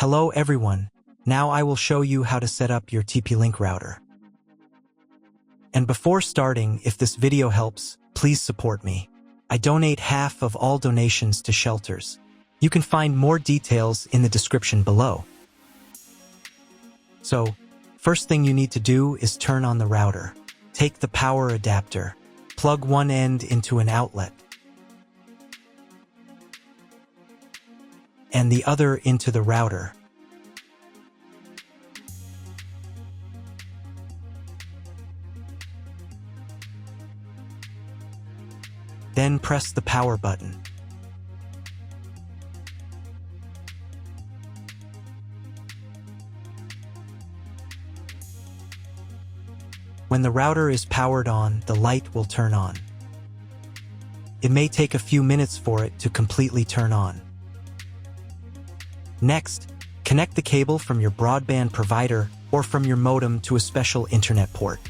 Hello everyone, now I will show you how to set up your TP-Link router. And before starting, if this video helps, please support me. I donate half of all donations to shelters. You can find more details in the description below. So, first thing you need to do is turn on the router. Take the power adapter, plug one end into an outlet, and the other into the router. Then press the power button. When the router is powered on, the light will turn on. It may take a few minutes for it to completely turn on. Next, connect the cable from your broadband provider or from your modem to a special internet port.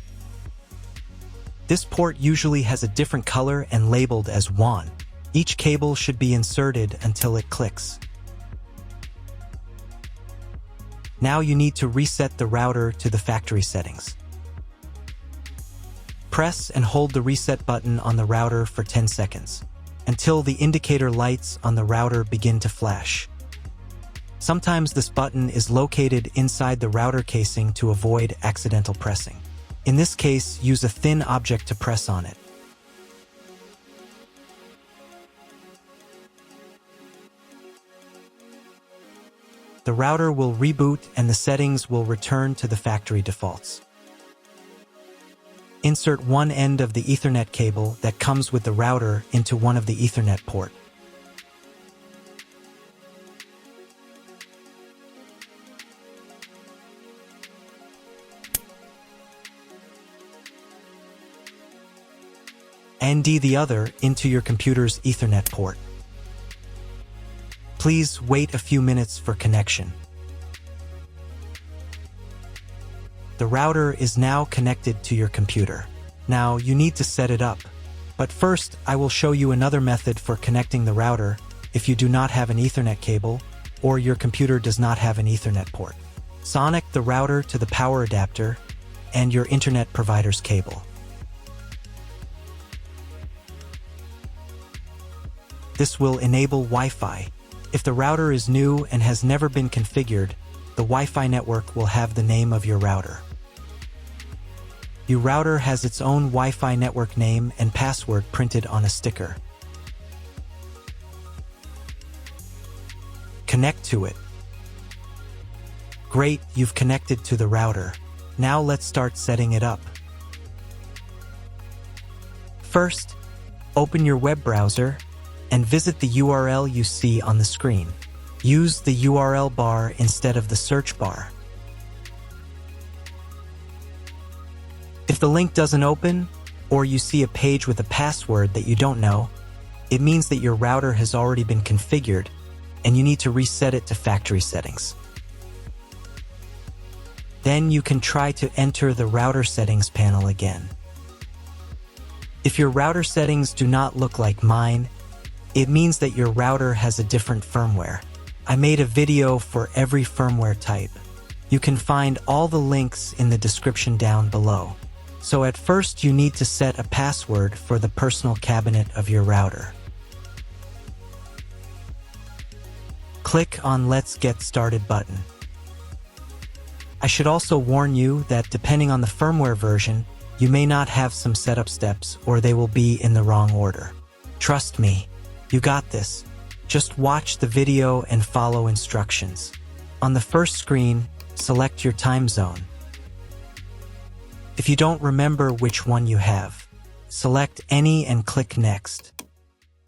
This port usually has a different color and labeled as WAN. Each cable should be inserted until it clicks. Now you need to reset the router to the factory settings. Press and hold the reset button on the router for 10 seconds, until the indicator lights on the router begin to flash. Sometimes this button is located inside the router casing to avoid accidental pressing. In this case, use a thin object to press on it. The router will reboot and the settings will return to the factory defaults. Insert one end of the Ethernet cable that comes with the router into one of the Ethernet port. And the other into your computer's Ethernet port. Please wait a few minutes for connection. The router is now connected to your computer. Now you need to set it up. But first, I will show you another method for connecting the router if you do not have an Ethernet cable or your computer does not have an Ethernet port. Connect the router to the power adapter and your internet provider's cable. This will enable Wi-Fi. If the router is new and has never been configured, the Wi-Fi network will have the name of your router. Your router has its own Wi-Fi network name and password printed on a sticker. Connect to it. Great, you've connected to the router. Now let's start setting it up. First, open your web browser and visit the URL you see on the screen. Use the URL bar instead of the search bar. If the link doesn't open, or you see a page with a password that you don't know, it means that your router has already been configured and you need to reset it to factory settings. Then you can try to enter the router settings panel again. If your router settings do not look like mine, it means that your router has a different firmware. I made a video for every firmware type. You can find all the links in the description down below. So at first you need to set a password for the personal cabinet of your router. Click on Let's Get Started button. I should also warn you that depending on the firmware version, you may not have some setup steps or they will be in the wrong order. Trust me. You got this. Just watch the video and follow instructions. On the first screen, select your time zone. If you don't remember which one you have, select any and click Next.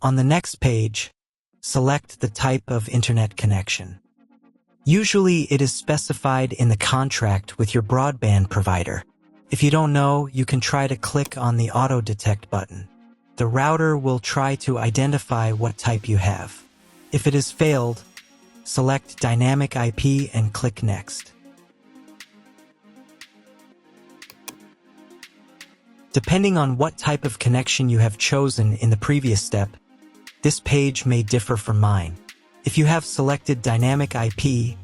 On the next page, select the type of internet connection. Usually it is specified in the contract with your broadband provider. If you don't know, you can try to click on the Auto Detect button. The router will try to identify what type you have. If it has failed, select Dynamic IP and click Next. Depending on what type of connection you have chosen in the previous step, this page may differ from mine. If you have selected Dynamic IP,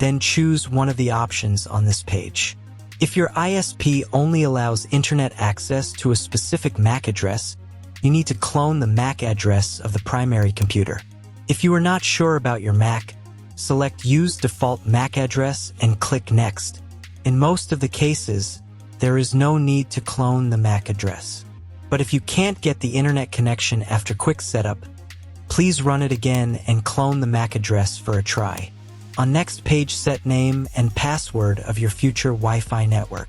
Then choose one of the options on this page. If your ISP only allows internet access to a specific MAC address, you need to clone the MAC address of the primary computer. If you are not sure about your MAC, select Use Default MAC Address and click Next. In most of the cases, there is no need to clone the MAC address. But if you can't get the internet connection after quick setup, please run it again and clone the MAC address for a try. On next page, set name and password of your future Wi-Fi network.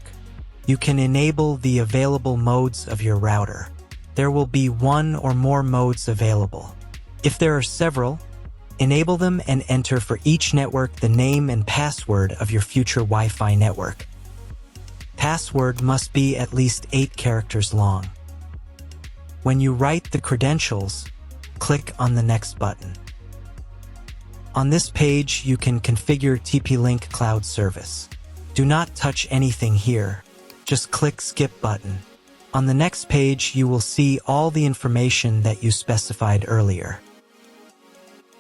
You can enable the available modes of your router. There will be one or more modes available. If there are several, enable them and enter for each network the name and password of your future Wi-Fi network. Password must be at least 8 characters long. When you write the credentials, click on the Next button. On this page, you can configure TP-Link Cloud Service. Do not touch anything here. Just click Skip button. On the next page, you will see all the information that you specified earlier.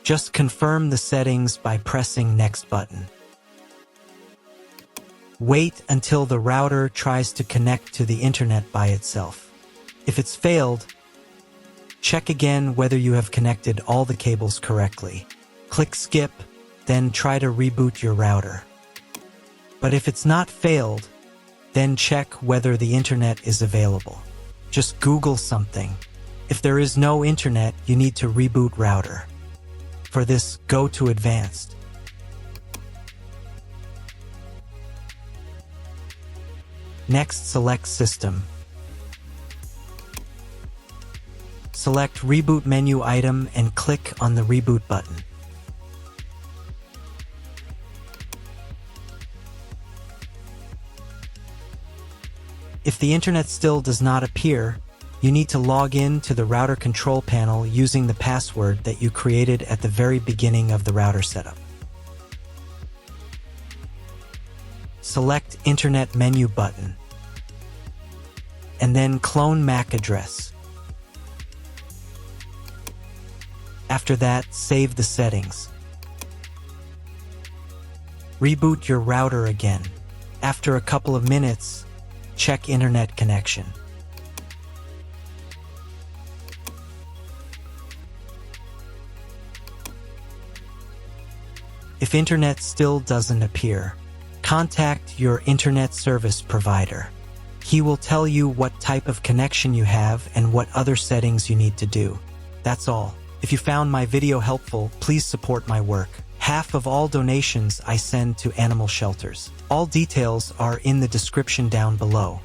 Just confirm the settings by pressing Next button. Wait until the router tries to connect to the internet by itself. If it's failed, check again whether you have connected all the cables correctly. Click Skip, then try to reboot your router. But if it's not failed, then check whether the internet is available. Just Google something. If there is no internet, you need to reboot router. For this, go to Advanced. Next, select System. Select Reboot menu item and click on the Reboot button. If the internet still does not appear, you need to log in to the router control panel using the password that you created at the very beginning of the router setup. Select Internet menu button, and then clone MAC address. After that, save the settings. Reboot your router again. After a couple of minutes, check internet connection. If internet still doesn't appear, contact your internet service provider. He will tell you what type of connection you have and what other settings you need to do. That's all. If you found my video helpful, please support my work. Half of all donations I send to animal shelters. All details are in the description down below.